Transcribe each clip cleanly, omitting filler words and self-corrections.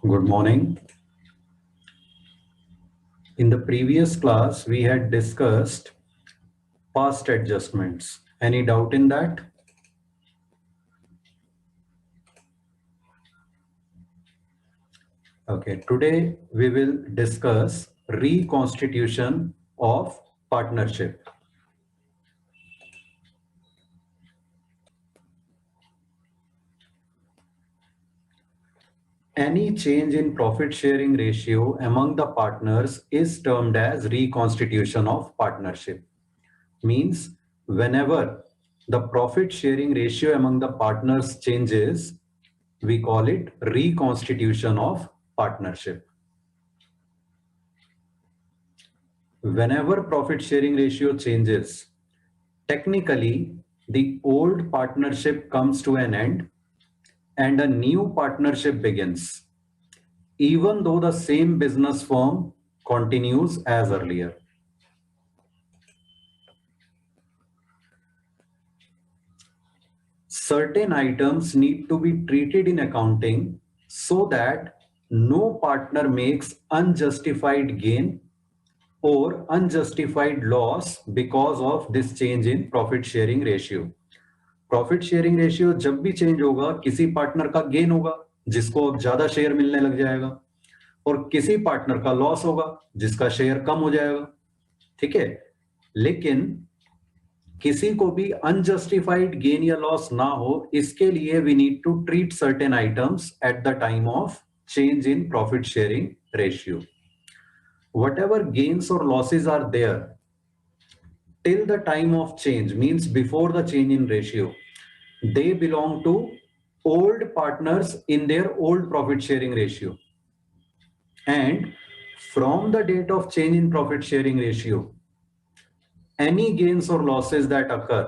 Good morning. In the previous class, we had discussed past adjustments. Any doubt in that? Okay, today we will discuss reconstitution of partnership. Any change in profit sharing ratio among the partners is termed as reconstitution of partnership. Means whenever the profit sharing ratio among the partners changes, we call it reconstitution of partnership. Whenever profit sharing ratio changes, technically the old partnership comes to an end and a new partnership begins, even though the same business firm continues as earlier. Certain items need to be treated in accounting so that no partner makes unjustified gain or unjustified loss because of this change in profit sharing ratio. Profit sharing ratio जब भी change होगा, किसी partner का gain होगा जिसको अब ज्यादा share मिलने लग जाएगा, और किसी पार्टनर का लॉस होगा जिसका शेयर कम हो जाएगा. ठीक है, लेकिन किसी को भी अनजस्टिफाइड गेन या लॉस ना हो, इसके लिए we need to treat certain items at the time of change in profit sharing ratio. Whatever gains or losses are there till the time of change, means before the change in ratio, they belong to old partners in their old profit sharing ratio. And from the date of change in profit sharing ratio, any gains or losses that occur,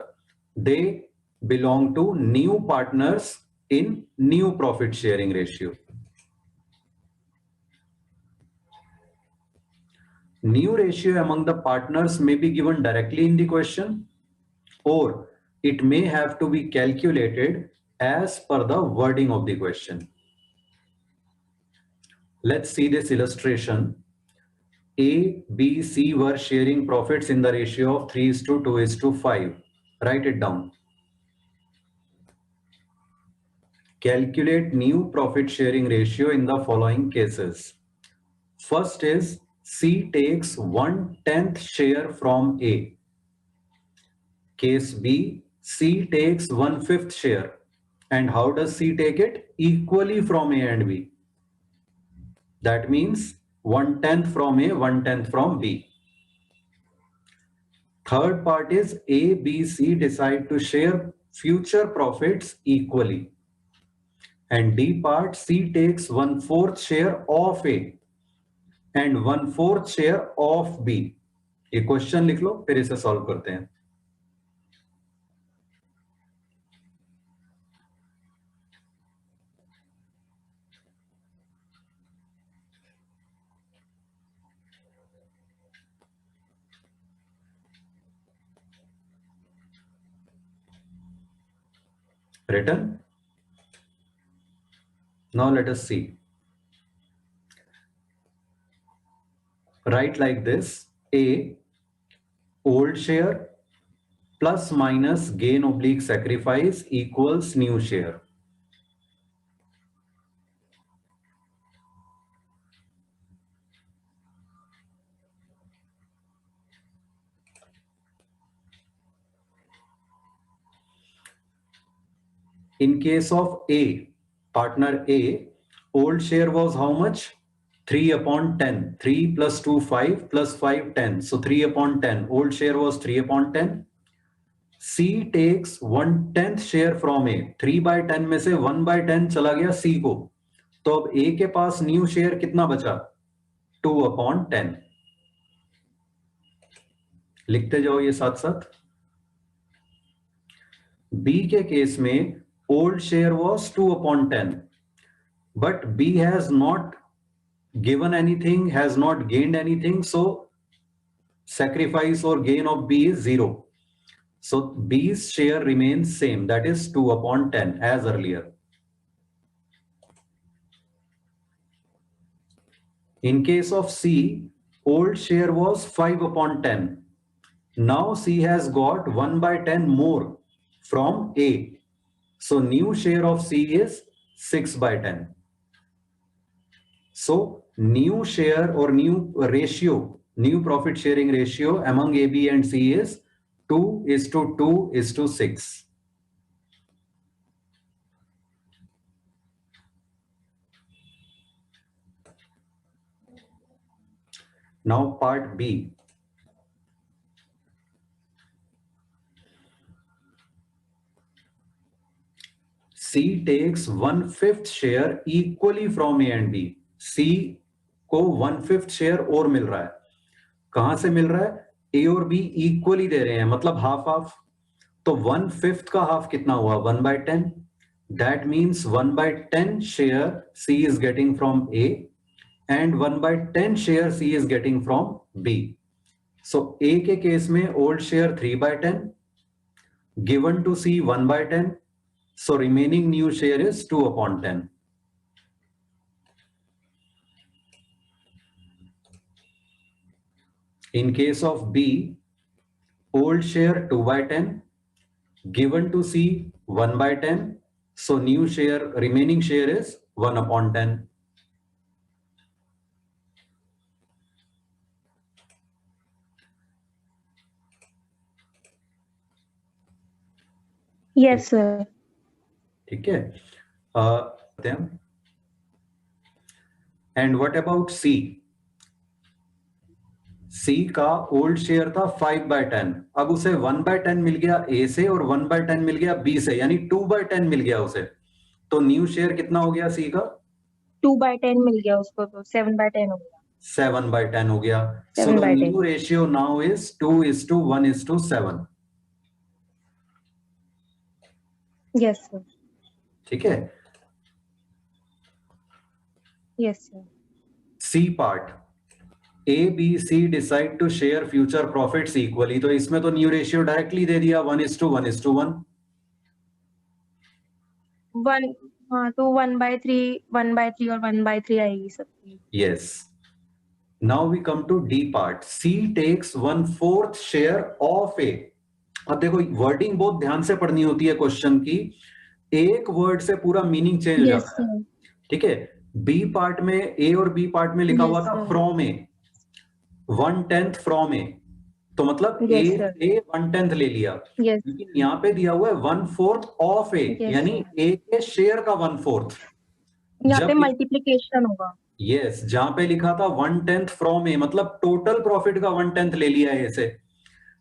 they belong to new partners in new profit sharing ratio. New ratio among the partners may be given directly in the question, or it may have to be calculated as per the wording of the question. Let's see this illustration. A, B, C were sharing profits in the ratio of 3:2:5. Write it down. Calculate new profit sharing ratio in the following cases. First is C takes 1/10 share from A. Case B, C takes 1/5 share. And how does C take it? Equally from A and B. That means 1/10 from A, 1/10 from B. Third part is A, B, C decide to share future profits equally. And D part, C takes 1/4 share of A and 1/4 share of B. ये question लिख लो, फिर इसे solve करते हैं. Written? Now let us see. Write like this: A, old share plus minus gain oblique sacrifice equals new share. In case of A, partner A, old share was how much? 3/10. 3 plus 2, 5 plus 5, 10. So 3/10. Old share was 3/10. C takes 1/10 share from A. 3/10 में से 1/10 चला गया C को. तो अब A के पास new share कितना बचा? 2/10. लिखते जाओ ये साथ साथ. B के केस में old share was 2/10, but B has not given anything, has not gained anything, so sacrifice or gain of B is 0. So B's share remains same, that is 2/10 as earlier. In case of C, old share was 5/10. Now C has got 1/10 more from A. So new share of C is 6/10. So new share or new ratio, new profit sharing ratio among A, B and C is 2:2:6. Now part B. C takes 1/5 share equally from A and B. C को 1/5 share और मिल रहा है. कहां से मिल रहा है? A और B equally दे रहे हैं, मतलब हाफ हाफ. तो 1/5 का हाफ कितना हुआ? 1/10. That means 1/10 share C is getting from A and 1/10 share C is getting from B. So A के केस में old share 3/10 given to C 1/10. So remaining new share is 2/10. In case of B, old share 2/10 given to C 1/10. So new share, remaining share is 1/10. Yes, sir. ठीक है. And what about C? C का old share था 5/10. अब उसे 1/10 मिल गया A से और 1/10 मिल गया B से, यानी 2/10 मिल गया उसे. तो न्यू शेयर कितना हो गया C का? 2/10 मिल गया उसको, तो 7/10 हो गया. 7/10 हो गया. So the new ratio now is 2:1:7. Yes, sir. ठीक है. Yes, sir. C part. A, B, C decide to share future profits equally. तो इसमें तो न्यू रेशियो डायरेक्टली दे दिया 1:1:1. 1, हाँ, तो 1/3 और 1/3 आएगी सबकी. Yes. Now we come to D part. C takes 1/4 share of A. अब देखो वर्डिंग बहुत ध्यान से पढ़नी होती है क्वेश्चन की. एक वर्ड से पूरा मीनिंग चेंज हो जाता है. ठीक है. बी पार्ट में, ए और बी पार्ट में लिखा हुआ था फ्रॉम ए, 1/10 फ्रॉम ए. तो मतलब ए 1/10 ले लिया. लेकिन यहाँ पे दिया हुआ है 1/4 ऑफ ए, यानी ए के शेयर का 1/4. यहाँ पे मल्टीप्लिकेशन होगा. यस, जहां पे लिखा था 1/10 फ्रॉम ए, मतलब टोटल प्रॉफिट का 1/10 ले लिया ए से.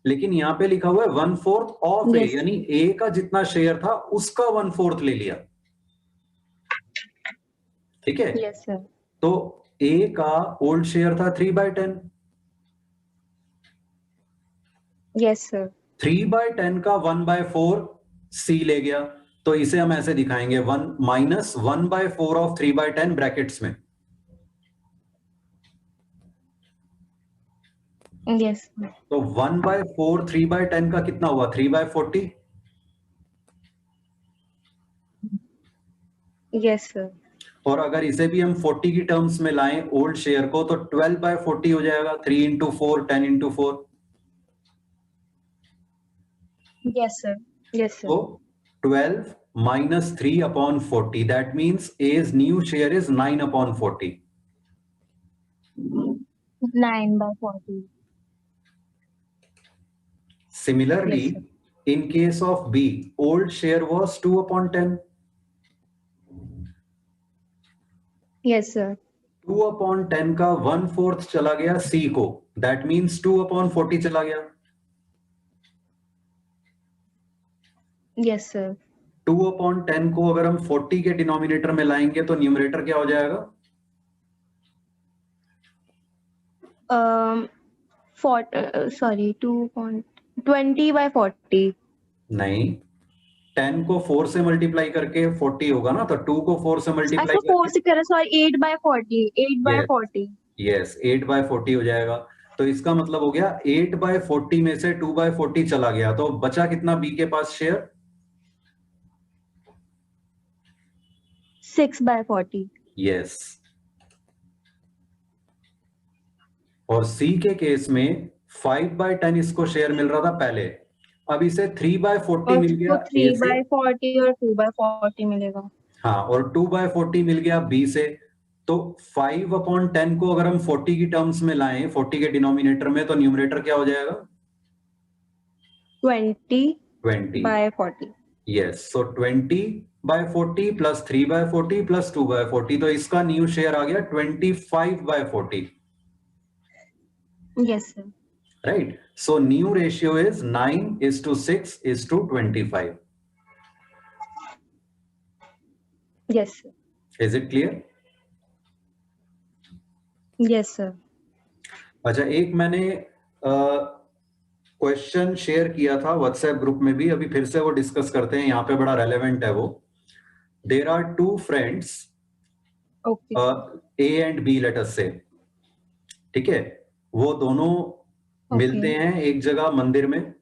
लेकिन यहाँ पे लिखा हुआ है 1/4 ऑफ ए, यानी ए का जितना शेयर था उसका 1/4 ले लिया. ठीक है. Yes sir. तो ए का ओल्ड शेयर था 3/10. Yes sir. 3/10 का 1/4 सी ले गया. तो इसे हम ऐसे दिखाएंगे 1 माइनस 1/4 ऑफ 3/10 ब्रैकेट्स में. यस. तो 1/4 3/10 का कितना हुआ? 3/40. Yes sir. और अगर इसे भी हम 40 की टर्म्स में लाएं ओल्ड शेयर को, तो 12/40 हो जाएगा. 3 × 4 10 × 4. Yes sir. Yes sir. So 12 minus 3/40. That means A's new share is 9/40. 9/40. Similarly, in case of B, old share was 2/10. Yes, sir. 2/10 का 1/4 चला गया C को. That means 2/40 चला गया. Yes, sir. 2/10 को अगर हम 40 के डिनोमिनेटर में लाएंगे तो न्यूमरेटर क्या हो जाएगा? 20/40. नहीं, 10 को 4 से मल्टीप्लाई करके 40 होगा ना, तो 2 को 4 से मल्टीप्लाई करके 4 से करें, सॉरी 8/40. 8/40. यस, 8/40 हो जाएगा. तो इसका मतलब हो गया 8/40 में से 2/40 चला गया. तो बचा कितना बी के पास शेयर? 6/40. यस. और सी के केस में 5/10 इसको शेयर मिल रहा था पहले, अब इसे 3/40 और मिल उसको गया ए से, 3/40 और 2/40 मिलेगा। हाँ, और 2/40 मिल गया बी से। तो 5/10 को अगर हम 40 की टर्म्स में लाएं, 40 के डिनोमिनेटर में, तो न्यूमरेटर क्या हो जाएगा? 20 by 40। Yes, so 20/40 plus 3/40 plus 2/40, तो इसका न्यू शेयर आ गया 25/40, yes sir. Right? So new ratio is 9:6:25। Yes sir. Is it clear? Yes sir. अच्छा, एक मैंने क्वेश्चन शेयर किया था व्हाट्सएप ग्रुप में भी, अभी फिर से वो डिस्कस करते हैं, यहाँ पे बड़ा रेलेवेंट है वो। There are two friends, okay. A and B, let us say, ठीक है? वो दोनों मिलते ओके। हैं एक जगह मंदिर में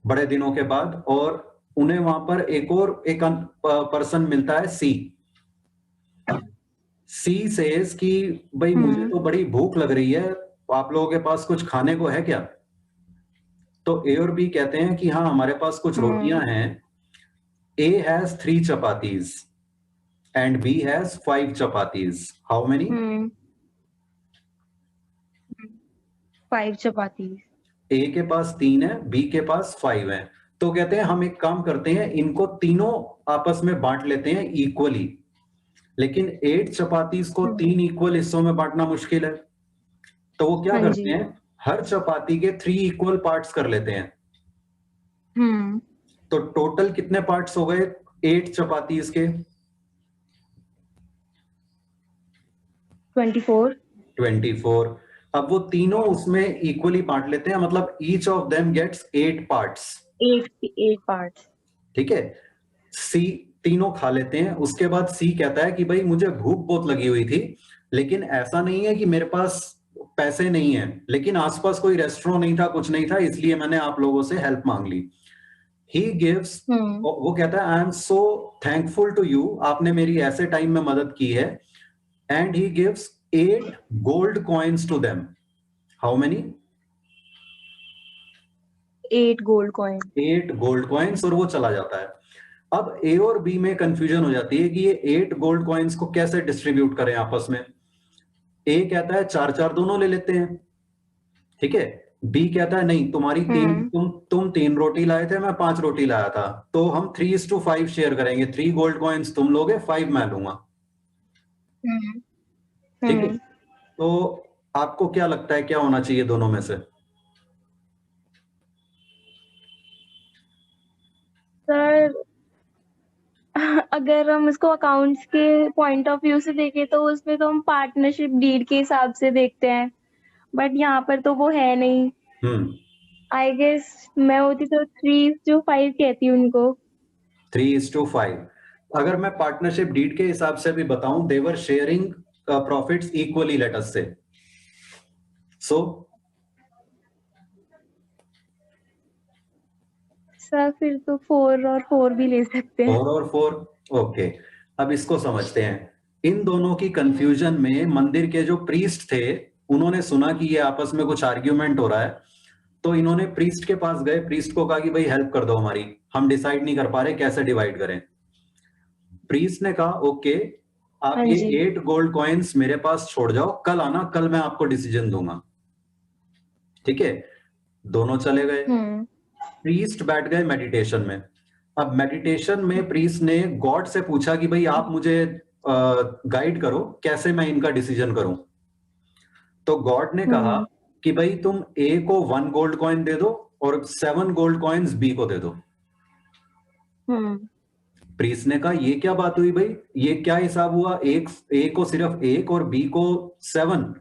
बड़े दिनों के बाद, और उन्हें वहां पर एक पर्सन मिलता है, सी। सी सेज कि भाई मुझे तो बड़ी भूख लग रही है, आप लोगों के पास कुछ खाने को है क्या? तो ए और बी कहते हैं कि हाँ, हमारे पास कुछ रोटियां हैं। A has 3 chapatis and B has 5 chapatis. How many? 5 chapati. A के पास 3 है, बी के पास 5 है। तो कहते हैं हम एक काम करते हैं, इनको तीनों आपस में बांट लेते हैं इक्वली। लेकिन 8 चपातीज को 3 इक्वल हिस्सों में बांटना मुश्किल है, तो वो क्या हाँ करते जी। हैं, हर चपाती के 3 इक्वल पार्ट्स कर लेते हैं। तो टोटल कितने पार्ट्स हो गए 8 चपातीज के? 24। 24। अब वो तीनों उसमें इक्वली बांट लेते हैं, मतलब each of them gets 8 parts. 8 parts. ठीक है, सी तीनों खा लेते हैं। उसके बाद सी कहता है कि भाई मुझे भूख बहुत लगी हुई थी, लेकिन ऐसा नहीं है कि मेरे पास पैसे नहीं है, लेकिन आसपास कोई रेस्टोरेंट नहीं था, कुछ नहीं था, इसलिए मैंने आप लोगों से हेल्प मांग ली। ही गिव्स, वो कहता है I am so thankful to you, आपने मेरी ऐसे टाइम में मदद की है। And he gives 8 gold coins to them. How many? 8 gold coin. 8 gold coins, और वो चला जाता है। अब ए और बी में कंफ्यूजन हो जाती है कि ये 8 गोल्ड कॉइन्स को कैसे डिस्ट्रीब्यूट करें आपस में। ए कहता है 4-4 दोनों ले लेते हैं, ठीक है। बी कहता है नहीं, तुम्हारी तुम 3 रोटी लाए थे, मैं 5 रोटी लाया था, तो हम 3:5 शेयर करेंगे, 3 गोल्ड कॉइन्स तुम लोगे, 5 मैं लूंगा, ठीक है। तो आपको क्या लगता है क्या होना चाहिए दोनों में से? सर अगर हम इसको अकाउंट्स के पॉइंट ऑफ व्यू से देखें तो उसमें तो हम पार्टनरशिप डीड के हिसाब से देखते हैं, बट यहाँ पर तो वो है नहीं। आई गेस मैं होती तो 3:5 कहती उनको। 3:5। अगर मैं पार्टनरशिप डीड के हिसाब से भी बताऊं, they were sharing profits equally, let us say. So sir फिर तो 4 और 4 भी ले सकते हैं। 4 और 4, ओके। अब इसको समझते हैं। इन दोनों की कंफ्यूजन में मंदिर के जो प्रीस्ट थे, उन्होंने सुना कि ये आपस में कुछ आर्ग्यूमेंट हो रहा है, तो इन्होंने प्रीस्ट के पास गए, प्रीस्ट को कहा कि भाई हेल्प कर दो हमारी, हम डिसाइड नहीं कर पा रहे कैसे डिवाइड करें। प्रीस्ट ने कहा ओके, आप हाँ ये जी। 8 गोल्ड कॉइन्स मेरे पास छोड़ जाओ, कल आना, कल मैं आपको डिसीजन दूंगा, ठीक है। दोनों चले गए, प्रीस्ट बैठ गए मेडिटेशन में। अब मेडिटेशन में प्रीस्ट ने गॉड से पूछा कि भाई आप मुझे गाइड करो, कैसे मैं इनका डिसीजन करूं। तो गॉड ने कहा कि भाई तुम ए को 1 गोल्ड कॉइन दे दो और 7 गोल्ड कॉइन्स बी को दे दो। प्रीस्ट ने कहा ये क्या बात हुई भाई, ये क्या हिसाब हुआ, एक ए को सिर्फ 1 और बी को 7?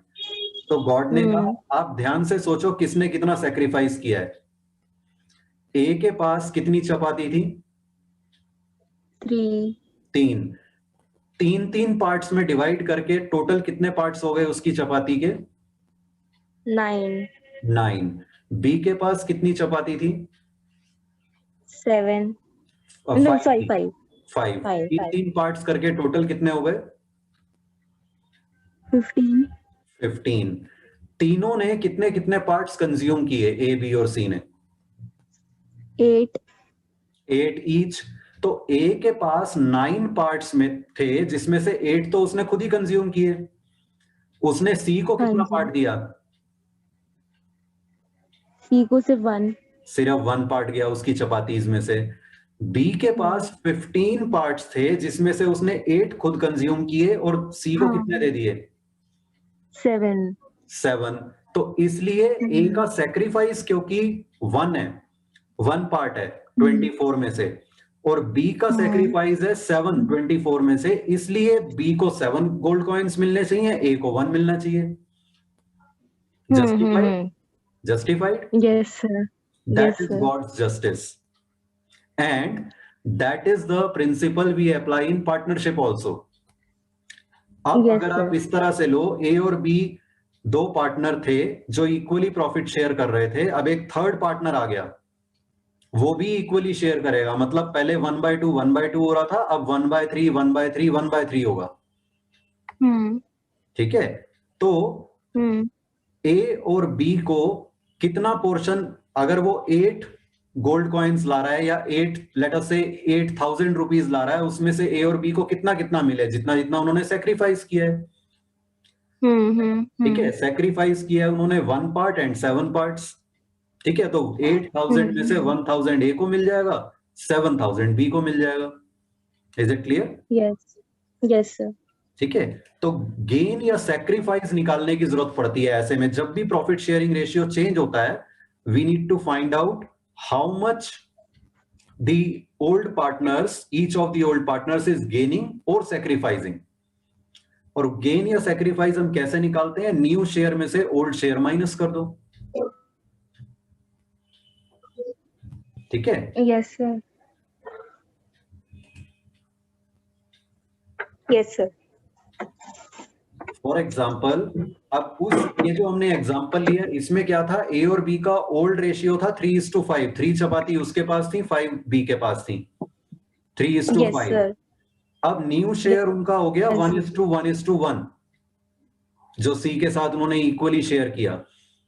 तो गॉड ने कहा आप ध्यान से सोचो किसने कितना सेक्रीफाइस किया है। ए के पास कितनी चपाती थी? 3। 3 पार्ट्स में डिवाइड करके टोटल कितने पार्ट्स हो गए उसकी चपाती के? 9। बी के पास कितनी चपाती थी? 7। No sorry 5। 5। 3 पार्ट्स करके टोटल कितने हो गए? 15। 15। तीनों ने कितने कितने पार्ट्स कंज्यूम किए, ए बी और सी ने? 8 ईच। तो ए के पास 9 पार्ट्स में थे, जिसमें से 8 तो उसने खुद ही कंज्यूम किए। उसने सी को कितना पार्ट दिया? सी को सिर्फ 1 पार्ट गया उसकी चपातीज में से। बी के पास 15 पार्ट्स थे, जिसमें से उसने 8 खुद कंज्यूम किए और सी को कितने दे दिए? 7। तो इसलिए ए का सेक्रीफाइस क्योंकि 1 है, 1 पार्ट है 24 में से, और बी का सेक्रीफाइस है 7 24 में से, इसलिए बी को 7 गोल्ड कॉइन्स मिलने चाहिए, ए को 1 मिलना चाहिए। Justified? Justified? Yes sir. That is God's justice, and that is the principle we apply in partnership also. अब अगर आप इस तरह से लो, ए और बी 2 पार्टनर थे जो इक्वली प्रॉफिट शेयर कर रहे थे, अब एक थर्ड पार्टनर आ गया, वो भी इक्वली शेयर करेगा। मतलब पहले 1/2 1/2 हो रहा था, अब 1/3 1/3 1/3 होगा। ठीक है, तो ए और बी को कितना पोर्शन, अगर वो 8 गोल्ड कॉइन्स ला रहा है या 8 लेट अस से 8,000 रुपीज ला रहा है, उसमें से ए और बी को कितना कितना मिले, जितना जितना उन्होंने सेक्रीफाइस किया है। ठीक है, सेक्रीफाइस किया है उन्होंने 1 पार्ट एंड 7 पार्ट्स। ठीक है, तो 8,000 में से 1,000 ए को मिल जाएगा, 7,000 बी को मिल जाएगा। Is it clear? Yes yes sir. ठीक है, तो गेन या सेक्रीफाइस निकालने की जरूरत पड़ती है ऐसे में। जब भी प्रॉफिट शेयरिंग रेशियो चेंज होता है, we need to find out how much the old partners, each of the old partners is gaining और सेक्रीफाइसिंग। और गेन या सेक्रीफाइस हम कैसे निकालते हैं? न्यू शेयर में से ओल्ड शेयर माइनस कर दो। ठीक है? Yes sir. Yes sir. For example, अब उस ये जो हमने एग्जाम्पल लिया, इसमें क्या था? ए और बी का ओल्ड रेशियो था 3:5, 3 चपाती उसके पास थी, 5 बी के पास थी, 3:5। अब न्यू शेयर उनका हो गया 1:1:1, जो सी के साथ उन्होंने इक्वली शेयर किया।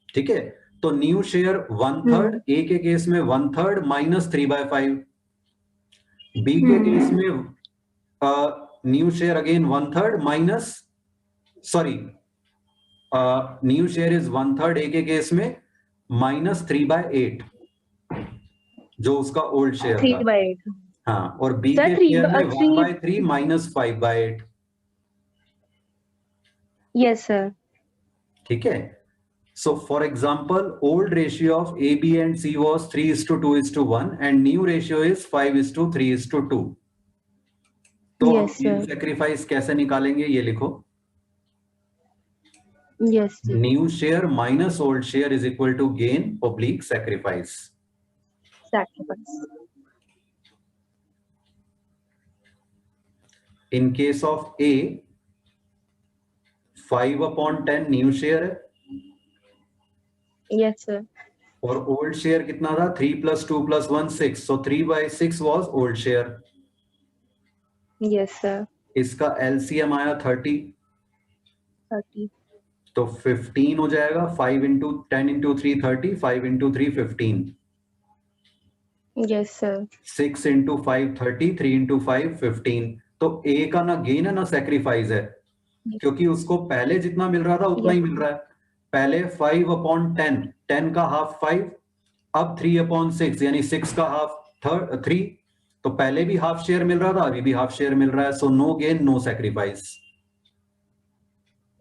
ठीक है, तो न्यू शेयर 1/3, ए के केस में 1/3 माइनस 3/5, बी के केस में new share again 1/3 minus, sorry, new share is 1/3 ए के केस में माइनस 3/8, जो उसका ओल्ड शेयर था। 3/8। हाँ, और बी के शेयर में 1/3 माइनस 5/8। Yes sir. ठीक है, so for example, old ratio of A, B and C was 3:2:1 and new ratio is 5:3:2। तो yes, सेक्रीफाइस कैसे निकालेंगे ये लिखो। yes, new share minus old share is equal to gain oblique sacrifice. In case of a 5/10 new share है। Yes sir. और old share कितना था? 3 + 2 + 1 6, so 3/6 was old share. Yes sir. इसका एलसीएम आया 30, तो 15 हो जाएगा। 5 × 10 × 3 30, 5 × 3 15। Yes sir. 6 × 5 30, 3 × 5 15। तो ए का ना गेन है ना सेक्रीफाइस है, क्योंकि उसको पहले जितना मिल रहा था उतना ही मिल रहा है। पहले 5/10, 10 का हाफ 5, अब 3/6 यानी 6 का हाफ 3, तो पहले भी हाफ शेयर मिल रहा था, अभी भी हाफ शेयर मिल रहा है। So no gain no sacrifice.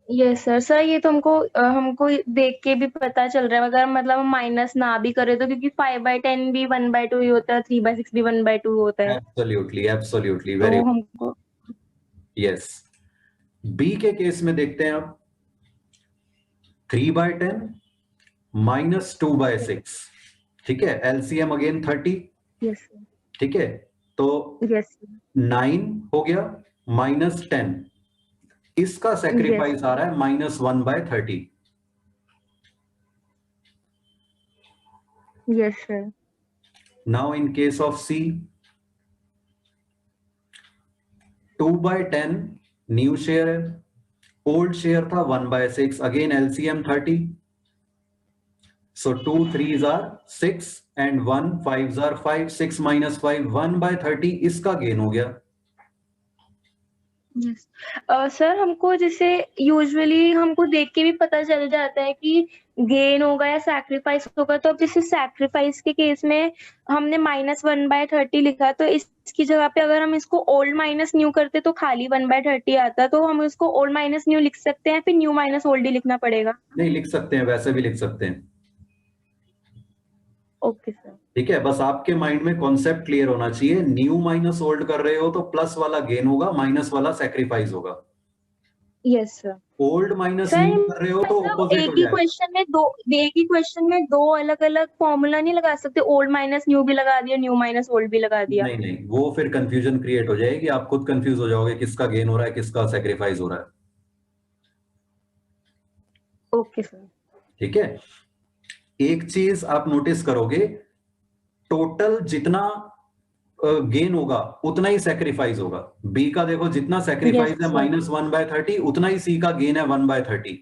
Yes sir. Sir ये तो हमको देख के भी पता चल रहा है, अगर मतलब माइनस ना भी करे तो, क्योंकि 5/10 भी 1/2 ही होता है, 3/6 भी 1/2 होता है। एब्सोल्युटली एब्सोल्युटली, वेरी हमको यस। बी के केस में देखते हैं अब 3/10 माइनस 2/6। ठीक है, एलसीएम अगेन 30। यस। ठीक है, तो 9 हो गया माइनस 10, इसका सेक्रीफाइस आ रहा है -1/30। Yes sir. Now in case of C 2/10 new share है, ओल्ड शेयर था 1/6, again LCM 30, So 2 3s are 6 and 1 5s are 5. 6 minus 5 1/30 इसका गेन हो गया। यस। सर हमको जैसे यूजुअली हमको देख के भी पता चल जाता है कि गेन होगा या सैक्रिफाइस होगा, तो अब जैसे सैक्रिफाइस के केस में हमने -1/30 लिखा, तो इसकी जगह पे अगर हम इसको ओल्ड माइनस न्यू करते तो खाली 1/30 आता, तो हम इसको ओल्ड माइनस न्यू लिख सकते हैं, फिर न्यू माइनस ओल्ड ही लिखना पड़ेगा? नहीं लिख सकते हैं, वैसे भी लिख सकते हैं। Okay sir. ठीक है, बस आपके माइंड में कॉन्सेप्ट क्लियर होना चाहिए। न्यू माइनस ओल्ड कर रहे हो तो प्लस वाला गेन होगा, माइनस वाला सैक्रिफाइस होगा। Yes sir. Old minus sir new कर रहे हो तो मतलब ऑपोजिट हो जाएगा। एक ही क्वेश्चन में दो अलग-अलग फॉर्मूला नहीं लगा सकते? ओल्ड माइनस न्यू भी लगा दिया, न्यू माइनस ओल्ड भी लगा दिया। नहीं नहीं, वो फिर कंफ्यूजन क्रिएट हो जाएगी, आप खुद कंफ्यूज हो जाओगे किसका गेन हो रहा है किसका सैक्रिफाइस हो रहा है। Okay sir. ठीक है, एक चीज आप नोटिस करोगे, टोटल जितना गेन होगा उतना ही सैक्रिफाइस होगा। बी का देखो जितना सैक्रिफाइस है -1/30, उतना ही सी का गेन है 1/30।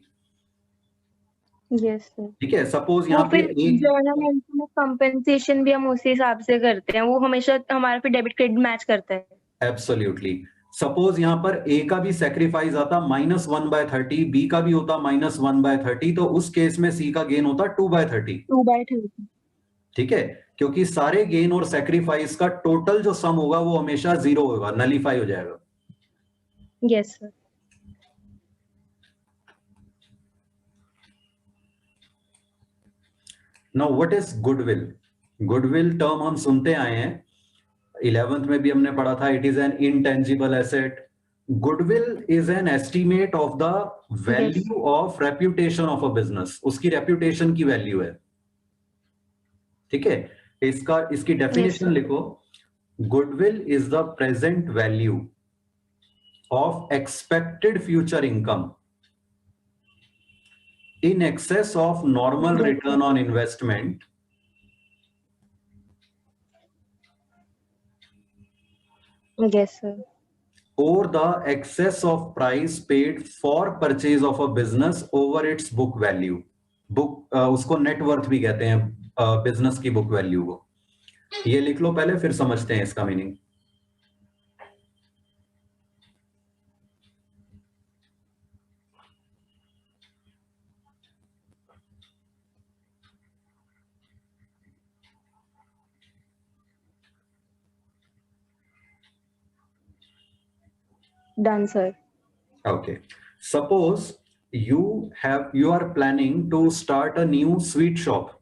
Yes sir. ठीक है, सपोज वो यहाँ पे फिर एक जर्नल एंट्री में कंपेंसेशन भी हम उसी हिसाब से करते हैं, वो हमेशा हमारा फिर डेबिट क्रेडिट मैच करता है। एब्सोल्युटली, सपोज यहाँ पर ए का भी सैक्रिफाइस आता -1/30, बी का भी होता -1/30, तो उस केस में सी का गेन होता 2/30। 2/30। ठीक है, क्योंकि सारे गेन और सैक्रिफाइस का टोटल जो सम होगा वो हमेशा 0 होगा, नलीफाई हो जाएगा। Yes sir. Now what is goodwill? Goodwill term हम सुनते आए हैं, 11th में भी हमने पढ़ा था, it is an intangible asset. Goodwill is N estimate of the value of reputation of a business, उसकी रेप्यूटेशन की वैल्यू है। ठीक है, इसकी डेफिनेशन लिखो, goodwill is the present value of expected future income in excess of normal return on investment yes sir, or the excess of price paid for purchase of a business over its book value। Book उसको net worth भी कहते हैं, business की book value को। ये लिख लो पहले, फिर समझते हैं इसका meaning. done sir। Okay, suppose you are planning to start a new sweet shop।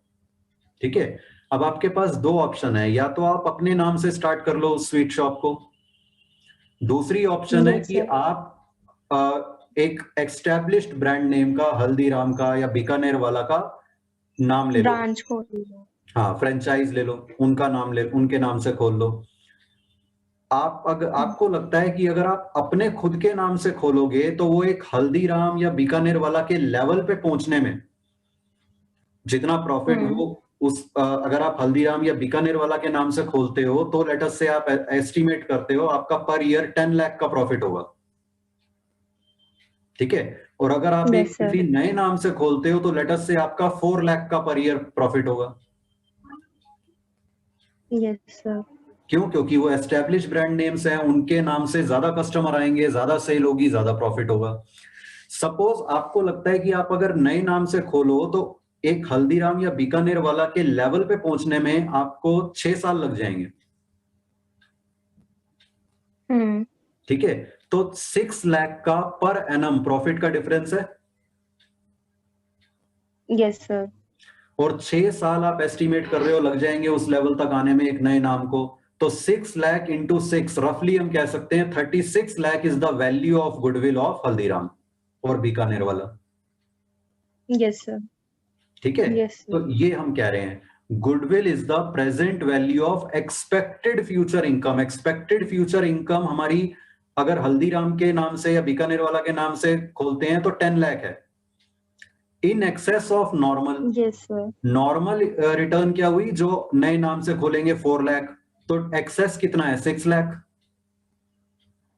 ठीक है, अब आपके पास दो ऑप्शन है, या तो आप अपने नाम से स्टार्ट कर लो उस स्वीट शॉप को, दूसरी ऑप्शन है कि आप एक एस्टैब्लिश्ड ब्रांड नेम का, हल्दीराम का या बीकानेर वाला का नाम ले लो, ब्रांच खोल लो, हाँ फ्रेंचाइज ले लो, उनका नाम ले, उनके नाम से खोल लो। आपको लगता है कि अगर आप अपने खुद के नाम से खोलोगे तो वो एक हल्दीराम या बीकानेर वाला के लेवल पे पहुंचने में जितना प्रॉफिट वो अगर आप हल्दीराम या बीकानेर वाला के नाम से खोलते हो तो लेट अस से आप एस्टिमेट करते हो आपका पर ईयर 10 लाख का प्रॉफिट होगा। ठीक है, और अगर आप एक किसी नए नाम से खोलते हो तो लेट अस से आपका 4 लाख का पर ईयर प्रॉफिट होगा। Yes sir. क्यों? क्योंकि वो एस्टेब्लिश ब्रांड नेम्स हैं, उनके नाम से ज्यादा कस्टमर आएंगे, ज्यादा सेल होगी, ज्यादा प्रॉफिट होगा। सपोज आपको लगता है कि आप अगर नए नाम से खोलो तो एक हल्दीराम या बीकानेर वाला के लेवल पे पहुंचने में आपको 6 साल लग जाएंगे। ठीक है, तो 6 लाख का पर एनम प्रॉफिट का डिफरेंस है। Yes sir. और 6 साल आप एस्टिमेट कर रहे हो लग जाएंगे उस लेवल तक आने में एक नए नाम को, तो 6 लाख इंटू 6, रफली हम कह सकते हैं 36 lakh is the value of goodwill of Haldiram और बीकानेर वाला। Yes sir. ठीक है, तो ये हम कह रहे हैं goodwill is the present value of expected future income. Expected future income हमारी अगर हल्दीराम के नाम से या बीकानेर वाला के नाम से खोलते हैं तो 10 लाख है, in excess of normal. Yes sir. Normal return क्या हुई, जो नए नाम से खोलेंगे 4 लाख, तो एक्सेस कितना है 6 लाख।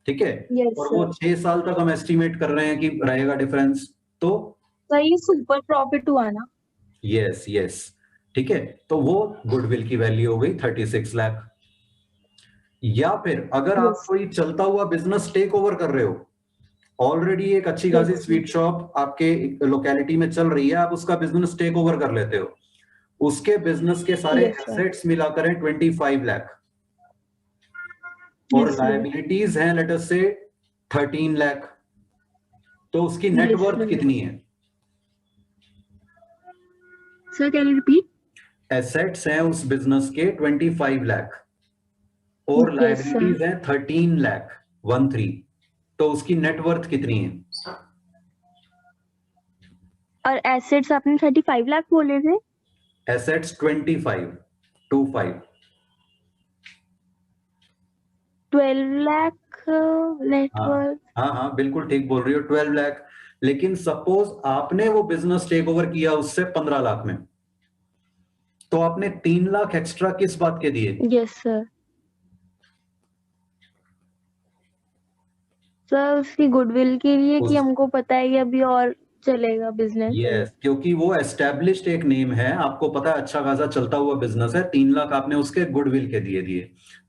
ठीक है, और वो 6 साल तक हम एस्टिमेट कर रहे हैं कि रहेगा डिफरेंस, तो ये सुपर प्रॉफिट हुआ ना। यस यस, ठीक है, तो वो गुडविल की वैल्यू हो गई 36 लाख। या फिर अगर आप यस कोई चलता हुआ बिजनेस टेक ओवर कर रहे हो, ऑलरेडी एक अच्छी खासी यस स्वीट शॉप आपके लोकेलिटी में चल रही है, आप उसका बिजनेस टेक ओवर कर लेते हो, उसके बिजनेस के सारे यस सर एसेट्स मिलाकर हैं 25 लाख, और यस सर लायबिलिटीज हैं लेट अस से 13 लाख, तो उसकी यस नेटवर्थ सर कितनी है? Sir can you repeat? Assets हैं उस बिजनेस के 25 लाख और यस सर लायबिलिटीज हैं 13 लाख 13, तो उसकी नेटवर्थ कितनी है? और एसेट्स आपने 35 लाख बोले थे। एसेट्स 25 12 लाख हाँ नेटवर्क। हाँ हाँ, बिल्कुल ठीक बोल रही हो, 12 लाख। लेकिन सपोज आपने वो बिजनेस टेक ओवर किया उससे 15 लाख में, तो आपने 3 लाख एक्स्ट्रा किस बात के दिए? Yes sir. सर उसकी गुडविल के लिए कि उस हमको पता है कि अभी और चलेगा बिजनेस। यस, क्योंकि वो एस्टेब्लिश्ड एक नेम है, आपको पता है अच्छा खासा चलता हुआ बिजनेस है, 3 लाख आपने उसके गुडविल के दिए।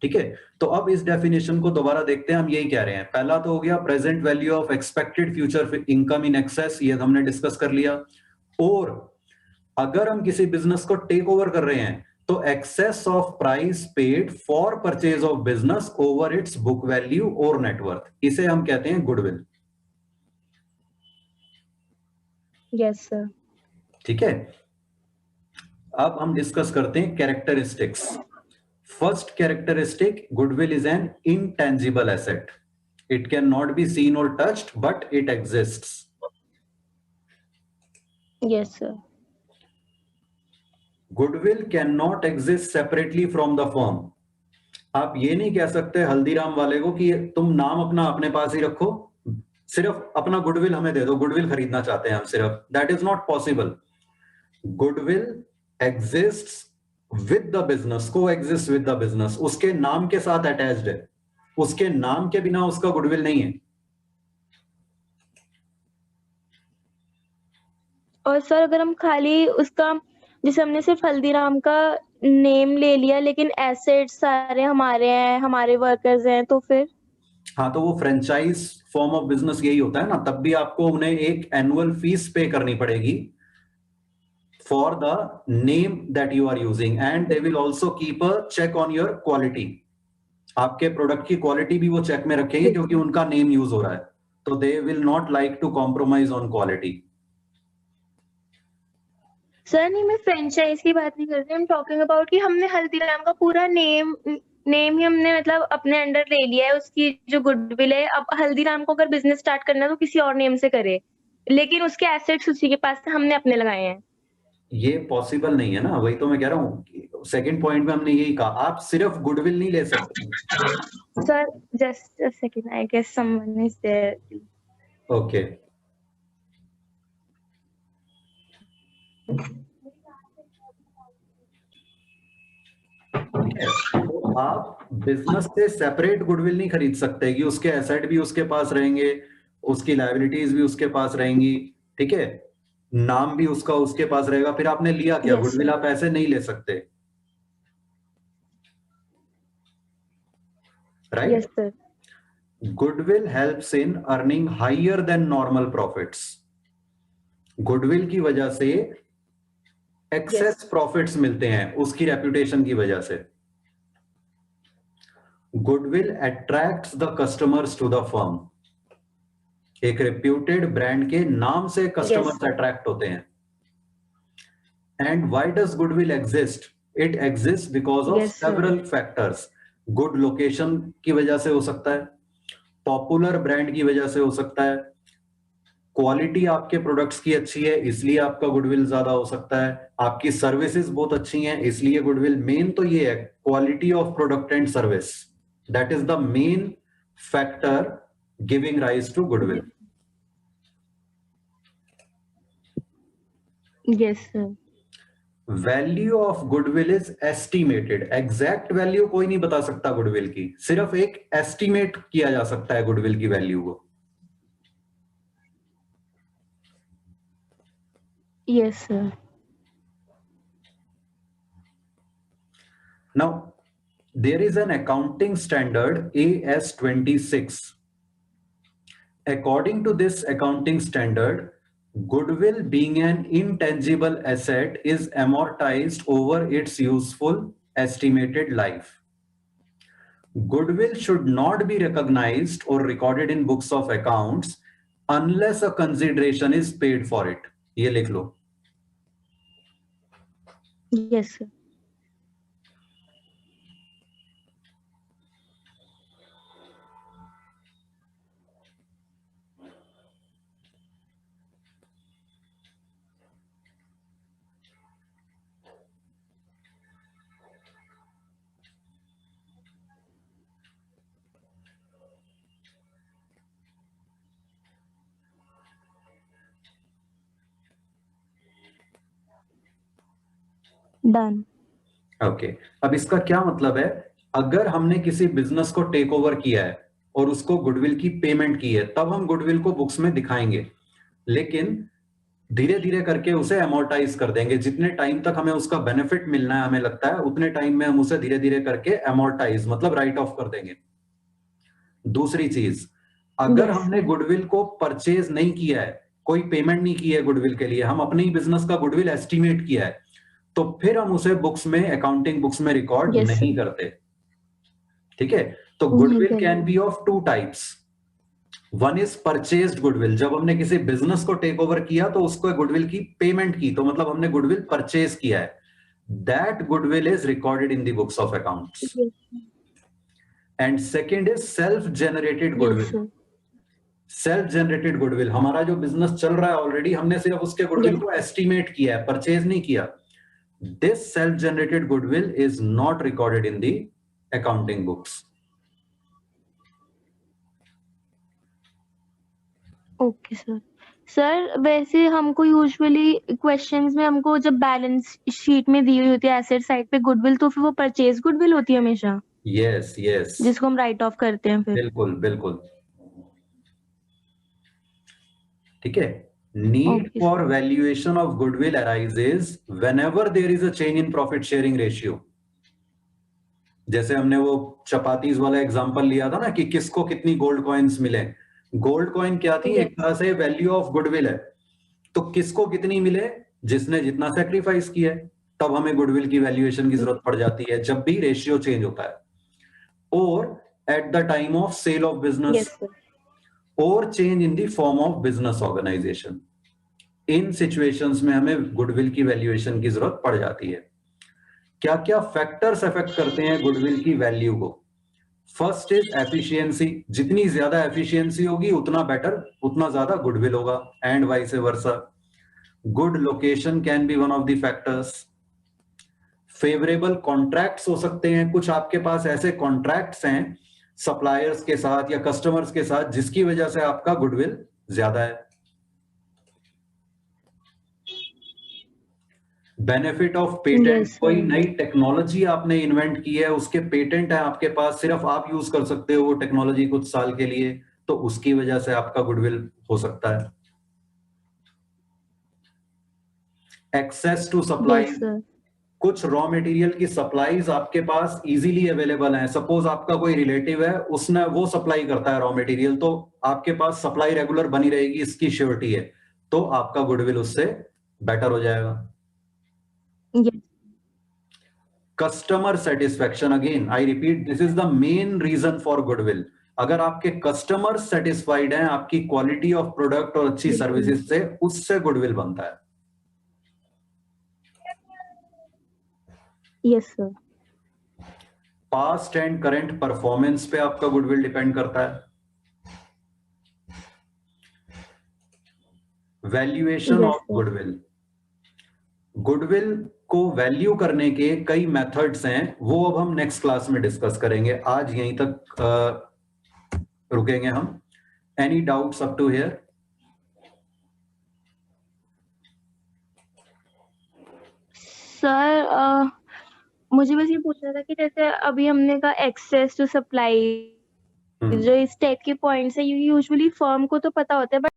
ठीक है, तो अब इस डेफिनेशन को दोबारा देखते हैं, हम यही कह रहे हैं। पहला तो हो गया present value of expected future income in excess, ये हमने डिस्कस कर लिया। और अगर हम किसी बिजनेस को टेक ओवर कर रहे हैं तो excess of price paid for purchase of business over its book value और नेटवर्थ, इसे हम कहते हैं गुडविल। Yes sir. ठीक है, अब हम डिस्कस करते हैं characteristics. First characteristic, goodwill is an intangible asset, it can not be seen और touched but it exists. Yes sir. Goodwill can not exist separately from the firm. आप ये नहीं कह सकते हल्दीराम वाले को कि तुम नाम अपना अपने पास ही रखो, सिर्फ अपना गुडविल हमें दे दो, गुडविल खरीदना चाहते हैं हम सिर्फ, that is not possible. Goodwill exists with the business, को एग्जिस्ट विद द बिजनेस, उसके नाम के साथ अटैच्ड है, उसके नाम के बिना उसका गुडविल नहीं है। और सर अगर हम खाली उसका, जैसे हमने सिर्फ हल्दीराम का नेम ले लिया लेकिन एसेट्स सारे हमारे हैं, हमारे वर्कर्स हैं, तो फिर? हाँ, तो वो फ्रेंचाइज फॉर्म ऑफ बिजनेस यही होता है ना, तब भी आपको उन्हें एक एनुअल फीस पे करनी पड़ेगी for the name that you are using, and they will also keep a check on your quality. आपके प्रोडक्ट की क्वालिटी भी वो चेक में रखेंगे क्योंकि उनका नेम यूज हो रहा है, तो they will not like to compromise on quality. Sir नहीं, मैं फ्रेंचाइज की बात नहीं कर रही, हम टॉकिंग अबाउट कि हमने हल्दीराम का पूरा नेम ही हमने मतलब अपने अंडर ले लिया है, उसकी जो गुडविल है। अब हल्दीराम को अगर बिजनेस स्टार्ट करना है तो किसी और नेम से करे, लेकिन उसके एसेट्स उसी के पास से हमने अपने लगाए हैं। ये पॉसिबल नहीं है ना, वही तो मैं कह रहा हूँ, सेकंड पॉइंट में हमने यही कहा, आप सिर्फ गुडविल नहीं ले सकते। Sir just a second, I guess someone is there. Okay, तो आप बिजनेस से सेपरेट गुडविल नहीं खरीद सकते कि उसके एसेट भी उसके पास रहेंगे, उसकी लायबिलिटीज भी उसके पास रहेंगी, ठीक है, नाम भी उसका उसके पास रहेगा, फिर आपने लिया क्या? Yes goodwill sir. आप ऐसे नहीं ले सकते, yes right? Sir. Goodwill helps in earning higher than normal profits. Goodwill की वजह से एक्सेस प्रॉफिट्स मिलते हैं उसकी रेपुटेशन की वजह से। Goodwill attracts the customers to the firm, एक रेप्यूटेड ब्रांड के नाम से कस्टमर्स अट्रैक्ट होते हैं। And why does goodwill exist? It exist because of Yes, sir. Several factors. Good location की वजह से हो सकता है, पॉपुलर ब्रांड की वजह से हो सकता है, क्वालिटी आपके प्रोडक्ट्स की अच्छी है इसलिए आपका गुडविल ज्यादा हो सकता है, आपकी सर्विसेज बहुत अच्छी हैं इसलिए गुडविल। मेन तो ये है quality of product and service, that is the main factor giving rise to goodwill. Yes, sir. Value of goodwill is estimated, exact value कोई नहीं बता सकता गुडविल की, सिर्फ एक एस्टिमेट किया जा सकता है गुडविल की वैल्यू को। Yes, sir. Now, there is an accounting standard AS26. According to this accounting standard, goodwill being an intangible asset is amortized over its useful estimated life. Goodwill should not be recognized or recorded in books of accounts unless a consideration is paid for it. ये लिख लो. Yes, sir. Done. Okay, अब इसका क्या मतलब है? अगर हमने किसी बिजनेस को टेक ओवर किया है और उसको गुडविल की पेमेंट की है, तब हम गुडविल को बुक्स में दिखाएंगे, लेकिन धीरे धीरे करके उसे अमोर्टाइज कर देंगे. जितने टाइम तक हमें उसका बेनिफिट मिलना है, हमें लगता है उतने टाइम में हम उसे धीरे धीरे करके अमोर्टाइज मतलब राइट ऑफ कर देंगे. दूसरी चीज, अगर हमने गुडविल को परचेज नहीं किया है, कोई पेमेंट नहीं की है गुडविल के लिए, हम अपने ही बिजनेस का गुडविल एस्टिमेट किया है, तो फिर हम उसे बुक्स में, अकाउंटिंग बुक्स में रिकॉर्ड नहीं करते. ठीक है? तो goodwill can be of two types. One is purchased goodwill. जब हमने किसी बिजनेस को टेक ओवर किया तो उसको गुडविल की पेमेंट की, तो मतलब हमने गुडविल परचेज किया है. That goodwill is recorded in the books of accounts. And second is self generated goodwill. Self generated goodwill, हमारा जो बिजनेस चल रहा है ऑलरेडी, हमने सिर्फ उसके गुडविल को एस्टिमेट किया है, परचेज नहीं किया. This self-generated goodwill is not recorded in the accounting books. Okay sir. Sir वैसे हमको यूजुअली क्वेश्चंस में हमको जब बैलेंस शीट में दी हुई होती है एसेट साइड पे गुडविल, तो फिर वो परचेज गुडविल होती है हमेशा. यस यस, जिसको हम राइट ऑफ करते हैं फिर. बिल्कुल बिल्कुल. ठीक है. Need for valuation of goodwill arises whenever there is a change in profit sharing ratio. जैसे हमने वो चपातीज वाला एग्जांपल लिया था ना कि किसको कितनी गोल्ड कॉइन्स मिले. गोल्ड कॉइन क्या थी? एक तरह से वैल्यू ऑफ गुडविल है. तो किसको कितनी मिले? जिसने जितना सेक्रीफाइस किया है. तब हमें गुडविल की वैल्यूएशन की जरूरत पड़ जाती है जब भी रेशियो चेंज होता है. और at the time of sale of business और change in the form of business organization. इन सिचुएशंस में हमें गुडविल की वैल्यूएशन की जरूरत पड़ जाती है. क्या क्या फैक्टर्स अफेक्ट करते हैं गुडविल की वैल्यू को? First is efficiency. जितनी ज्यादा एफिशिएंसी होगी उतना बेटर, उतना ज्यादा गुडविल होगा, and vice versa. Good location can be one of the factors. Favourable contracts हो सकते हैं. कुछ आपके पास ऐसे कॉन्ट्रैक्ट्स हैं सप्लायर्स के साथ या कस्टमर्स के साथ जिसकी वजह से आपका गुडविल ज्यादा है. Benefit of patent. कोई नई टेक्नोलॉजी आपने इन्वेंट की है, उसके पेटेंट है आपके पास, सिर्फ आप यूज कर सकते हो वो टेक्नोलॉजी कुछ साल के लिए, तो उसकी वजह से आपका गुडविल हो सकता है. Access to supply. कुछ रॉ मटेरियल की सप्लाईज आपके पास इजीली अवेलेबल हैं. सपोज आपका कोई रिलेटिव है, उसने वो सप्लाई करता है रॉ मटेरियल, तो आपके पास सप्लाई रेगुलर बनी रहेगी, इसकी श्योरिटी है, तो आपका गुडविल उससे बेटर हो जाएगा. Customer satisfaction. Again I repeat, this is the main reason for goodwill. अगर आपके कस्टमर सेटिस्फाइड हैं आपकी क्वालिटी ऑफ प्रोडक्ट और अच्छी सर्विसेज से, उससे गुडविल बनता है. Yes sir. Past and current performance पे आपका गुडविल डिपेंड करता है. Valuation of goodwill. गुडविल को वैल्यू करने के कई मेथड्स हैं, वो अब हम नेक्स्ट क्लास में डिस्कस करेंगे. आज यहीं तक रुकेंगे हम. Any doubts up to here? Sir मुझे बस ये पूछना था कि जैसे अभी हमने कहा एक्सेस टू सप्लाई, जो इस टाइप के पॉइंट्स है यूजुअली फर्म को तो पता होता है, बट